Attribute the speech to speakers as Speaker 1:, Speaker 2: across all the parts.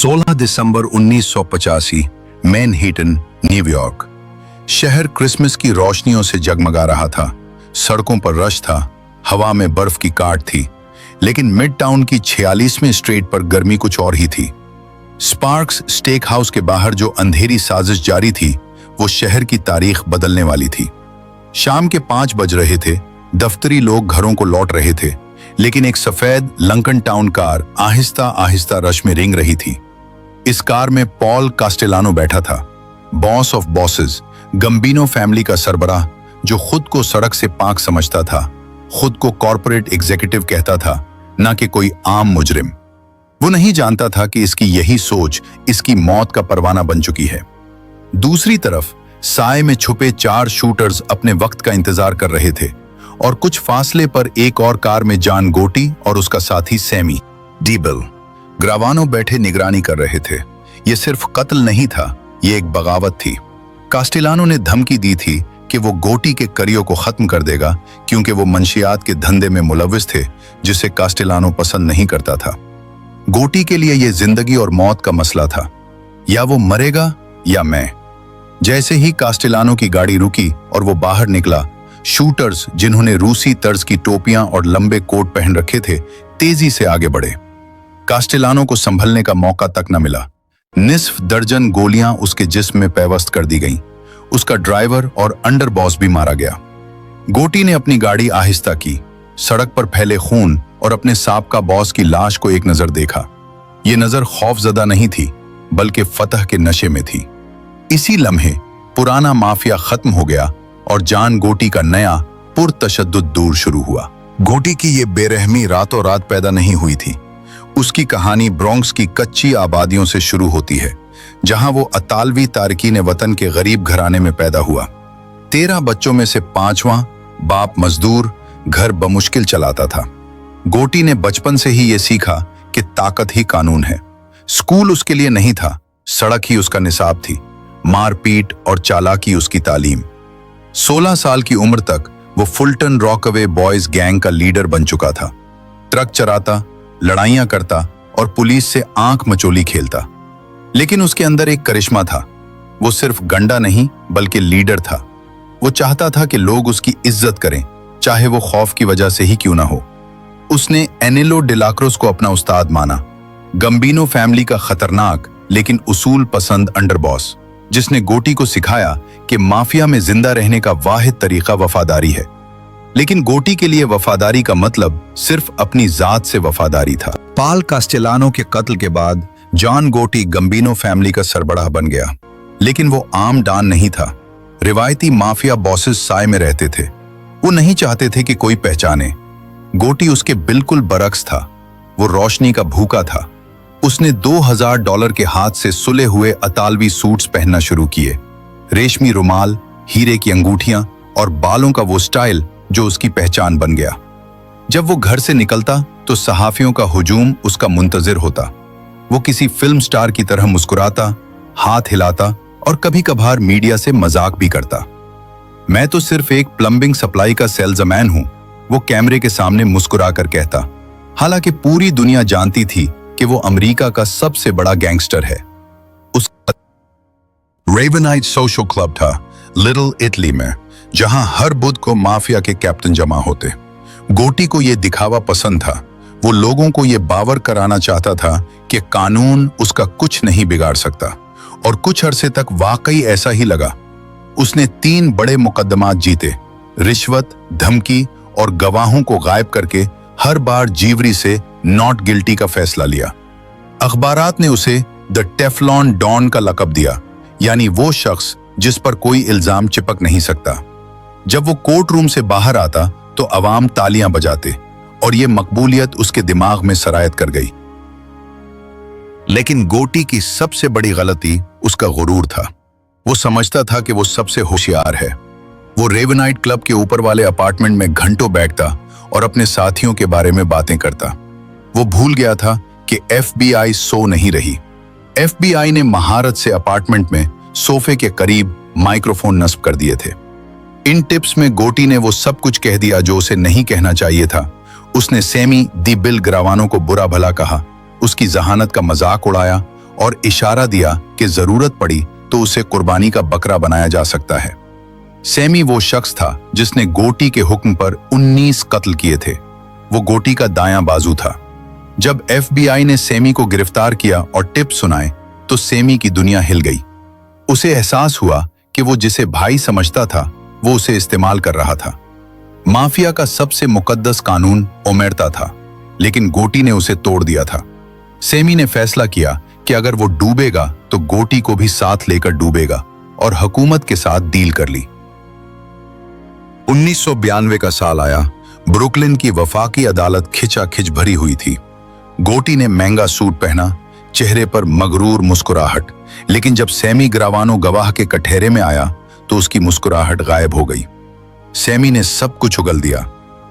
Speaker 1: 16 दिसंबर 1985 Manhattan, New York. शहर Christmas की रोशनियों से जगमगा रहा था। सड़कों पर रश था, हवा में बर्फ की काट थी, लेकिन मिड टाउन की 46वें स्ट्रीट पर गर्मी कुछ और ही थी। स्पार्क्स स्टेक हाउस के बाहर जो अंधेरी साजिश जारी थी, वो शहर की तारीख बदलने वाली थी। शाम के 5 बज रहे थे, दफ्तरी लोग घरों को लौट रहे थे, लेकिन एक सफेद Lankan town car Aahista Aahista rush में रेंग रही थी। इस कार में पॉल कास्टेलानो बैठा था, बॉस ऑफ बॉसेस, गंबीनो फैमिली का सरबराह, जो खुद को सड़क से पाक समझता था, खुद को कॉर्पोरेट एग्जीक्यूटिव कहता था, ना कि कोई आम मुजरिम। वो नहीं जानता था कि इसकी यही सोच इसकी मौत का परवाना बन चुकी है। दूसरी तरफ साए में छुपे 4 शूटर्स अपने वक्त का इंतजार कर रहे थे, और कुछ फासले पर एक और कार में जॉन गोटी और उसका साथी सैमी डीबिल ग्रावानो बैठे निगरानी कर रहे थे। ये सिर्फ कत्ल नहीं था, ये एक बगावत थी। कास्टेलानो ने धमकी दी थी कि वो गोटी के करियर को खत्म कर देगा, क्योंकि वो मंशियात के धंधे में मुलविस थे, जिसे कास्टेलानो पसंद नहीं करता था। गोटी के लिए यह जिंदगी और मौत का मसला था, या वो मरेगा या मैं। जैसे ही कास्टेलानो की गाड़ी रुकी और वो बाहर निकला, शूटर्स, जिन्होंने रूसी तर्ज की टोपियां और लंबे कोट पहन रखे थे, तेजी से आगे बढ़े। कास्टेलानो को संभलने का मौका तक न मिला। निस्फ दर्जन गोलियां उसके जिस्म में पैवस्त कर दी गईं। उसका ड्राइवर और अंडर बॉस भी मारा गया। गोटी ने अपनी गाड़ी आहिस्ता की, सड़क पर फैले खून और अपने साबका बॉस की लाश को एक नजर देखा। ये नजर खौफजदा नहीं थी, बल्कि फतह के नशे में थी। इसी लम्हे पुराना माफिया खत्म हो गया और जॉन गोटी का नया पुरतशद्दुद दौर शुरू हुआ। गोटी की ये बेरहमी रातों रात पैदा नहीं हुई थी। उसकी कहानी ब्रोंक्स की कच्ची आबादियों से शुरू होती है, जहां वो अतालवी तारकीन वतन के गरीब घराने में पैदा हुआ। 13 बच्चों में से 5वां, बाप मजदूर, घर बमुश्किल चलाता था। गोटी ने बचपन से ही ये सीखा कि ताकत ही कानून है। स्कूल उसके लिए नहीं था, सड़क ही उसका निसाब थी, मारपीट और चालाकी उसकी तालीम। 16 साल की उम्र तक वो फुलटन रॉकअवे बॉयज गैंग का लीडर बन चुका था। ट्रक चराता, लड़ाइयां करता और पुलिस से आंख मचोली खेलता। लेकिन उसके अंदर एक करिश्मा था। वो सिर्फ गंडा नहीं, बल्कि लीडर था। वो चाहता था कि लोग उसकी इज्जत करें, चाहे वो खौफ की वजह से ही क्यों ना हो। उसने एनेलो डिलाक्रोस को अपना उस्ताद माना, गंबीनो फैमिली का खतरनाक लेकिन उसूल पसंद अंडर बॉस, जिसने गोटी को सिखाया कि माफिया में जिंदा रहने का वाहिद तरीका वफादारी है। लेकिन गोटी के लिए वफादारी का मतलब सिर्फ अपनी जात से वफादारी था। पॉल कास्टेलानो के कत्ल के बाद जॉन गोटी गंबीनो फैमिली का सरबराह बन गया, लेकिन वो आम डॉन नहीं था। रिवायती माफिया बॉसेस साए में रहते थे। वो नहीं चाहते थे कि कोई पहचाने। गोटी उसके बिल्कुल बरक्स था। वो रोशनी का भूखा था। उसने $2000 के हाथ से सुले हुए अतालवी सूट्स पहनना शुरू किए, रेशमी रुमाल, हीरे की अंगूठियां और बालों का वो स्टाइल जो उसकी पहचान बन गया। जब वो घर से निकलता तो सहाफियों का हुजूम उसका मुंतजिर होता। वो किसी फिल्म स्टार की तरह मुस्कुराता, हाथ हिलाता और कभी कभार मीडिया से मजाक भी करता। मैं तो सिर्फ एक प्लम्बिंग सप्लाई का सेल्समैन हूं, वो कैमरे के सामने मुस्कुरा कर कहता। हालांकि पूरी दुनिया जानती थी कि वो अमेरिका का सबसे बड़ा गैंगस्टर है। उसका रेवनाइट सोशल क्लब था लिटिल इटली में, जहां हर बुध को माफिया के कैप्टन जमा होते। गोटी को यह दिखावा पसंद था। वो लोगों को यह बावर कराना चाहता था कि कानून उसका कुछ नहीं बिगाड़ सकता, और कुछ अरसे तक वाकई ऐसा ही लगा। उसने 3 बड़े मुकदमात जीते, रिश्वत, धमकी और गवाहों को गायब करके हर बार जीवरी से नॉट गिल्टी का फैसला लिया। अखबारात ने उसे द टेफ्लॉन डॉन का लक़ब दिया, यानी वो शख्स जिस पर कोई इल्जाम चिपक नहीं सकता। जब वो कोर्ट रूम से बाहर आता तो अवाम तालियां बजाते, और ये मकबूलियत उसके दिमाग में सरायत कर गई। लेकिन गोटी की सबसे बड़ी गलती उसका गुरूर था। वो समझता था कि वो सबसे होशियार है। वो रेवनाइट क्लब के ऊपर वाले अपार्टमेंट में घंटों बैठता और अपने साथियों के बारे में बातें करता। वो भूल गया था कि FBI सो नहीं रही। FBI ने महारत से अपार्टमेंट में सोफे के करीब माइक्रोफोन नस्ब कर दिए थे। इन टिप्स में गोटी ने वो सब कुछ कह दिया जो उसे नहीं कहना चाहिए था। उसने सैमी दी बिल ग्रावानो को बुरा भला कहा, उसकी जहानत का मजाक उड़ाया और इशारा दिया कि जरूरत पड़ी तो उसे कुर्बानी का बकरा बनाया जा सकता है। सैमी वो शख्स था जिसने गोटी के हुक्म पर 19 कत्ल किए थे। वो गोटी का दायां बाजू था। जब FBI ने सैमी को गिरफ्तार किया और टिप्स सुनाए तो सैमी की दुनिया हिल गई। उसे एहसास हुआ कि वो जिसे भाई समझता था वो उसे इस्तेमाल कर रहा था। माफिया का सबसे मुकद्दस कानून ओमेरता था, लेकिन गोटी ने उसे तोड़ दिया था। सैमी ने फैसला किया कि अगर वो डूबेगा तो गोटी को भी साथ लेकर डूबेगा और हुकूमत के साथ डील कर ली। 1992 का साल आया। ब्रुकलिन की वफाकी अदालत खिंचाखिंच भरी हुई थी। गोटी ने महंगा सूट पहना, चेहरे पर मगरूर मुस्कुराहट, लेकिन जब सैमी ग्रावानो गवाह के कटहरे में आया तो उसकी मुस्कुराहट गायब हो गई। सैमी ने सब कुछ उगल दिया।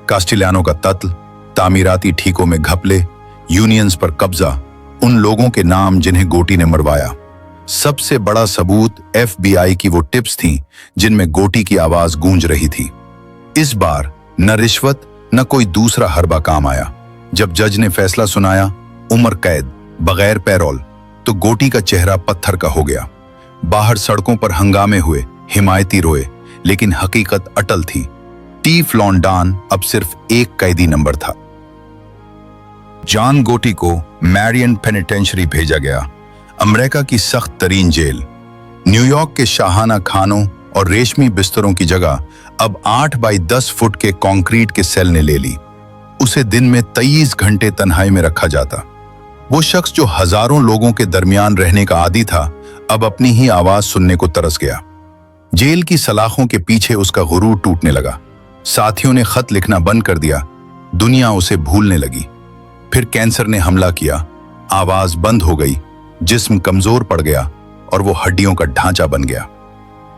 Speaker 1: कास्टिलियानो का कत्ल, तामीराती ठीकों में घपले, यूनियंस पर कब्जा, उन लोगों के नाम जिन्हें गोटी ने मरवाया। सबसे बड़ा सबूत FBI की वो टिप्स थीं जिनमें गोटी की आवाज गूंज रही थी। इस बार न रिश्वत न कोई दूसरा हरबा काम आया। जब जज ने फैसला सुनाया, उम्र कैद बगैर पैरोल, तो गोटी का चेहरा पत्थर का हो गया। बाहर सड़कों पर हंगामे हुए, हिमायती रोए, लेकिन हकीकत अटल थी। टेफ्लॉन डॉन अब सिर्फ एक कैदी नंबर था। जॉन गोटी को मैरियन पेनिटेंशियरी भेजा गया, अमेरिका की सख्त तरीन जेल। न्यूयॉर्क के शाहाना खानों और रेशमी बिस्तरों की जगह अब 8 बाई 10 फुट के कंक्रीट के सेल ने ले ली। उसे दिन में 23 घंटे तन्हाई में रखा जाता। वो शख्स जो हजारों लोगों के दरमियान रहने का आदी था, अब अपनी ही आवाज सुनने को तरस गया। जेल की सलाखों के पीछे उसका गुरूर टूटने लगा। साथियों ने खत लिखना बंद कर दिया। दुनिया उसे भूलने लगी। फिर कैंसर ने हमला किया। आवाज बंद हो गई, जिस्म कमजोर पड़ गया और वो हड्डियों का ढांचा बन गया।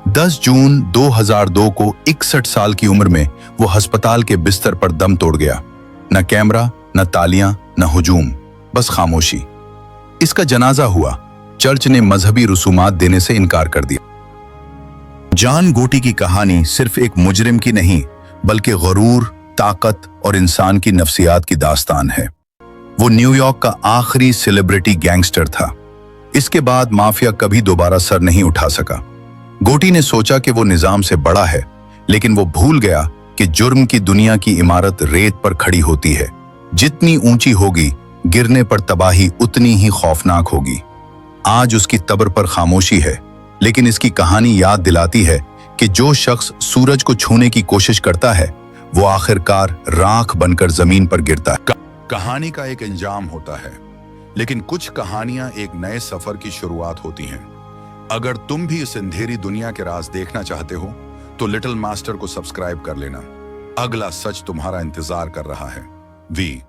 Speaker 1: 10 जून 2002 को 61 साल की उम्र में वो अस्पताल के बिस्तर पर दम तोड़ गया। न कैमरा, न तालियां, न हुजूम, बस खामोशी। इसका जनाजा हुआ। चर्च ने मजहबी रसूमात देने से इनकार कर दिया। जॉन गोटी की कहानी सिर्फ एक मुजरिम की नहीं, बल्कि गुरूर, ताकत और इंसान की नफ्सियात की दास्तान है। वो न्यूयॉर्क का आखिरी सेलिब्रिटी गैंगस्टर था। इसके बाद माफिया कभी दोबारा सर नहीं उठा सका। गोटी ने सोचा कि वो निजाम से बड़ा है, लेकिन वो भूल गया कि जुर्म की दुनिया की इमारत रेत पर खड़ी होती है। जितनी ऊंची होगी, गिरने पर तबाही उतनी ही खौफनाक होगी। आज उसकी कब्र पर खामोशी है, लेकिन इसकी कहानी याद दिलाती है कि जो शख्स सूरज को छूने की कोशिश करता है, वो आखिरकार राख बनकर जमीन पर गिरता है। कहानी का एक अंजाम होता है, लेकिन कुछ कहानियां एक नए सफर की शुरुआत होती हैं। अगर तुम भी इस अंधेरी दुनिया के राज देखना चाहते हो, तो लिटिल मास्टर को सब्सक्राइब कर लेना। अगला सच तुम्हारा इंतजार कर रहा है। वी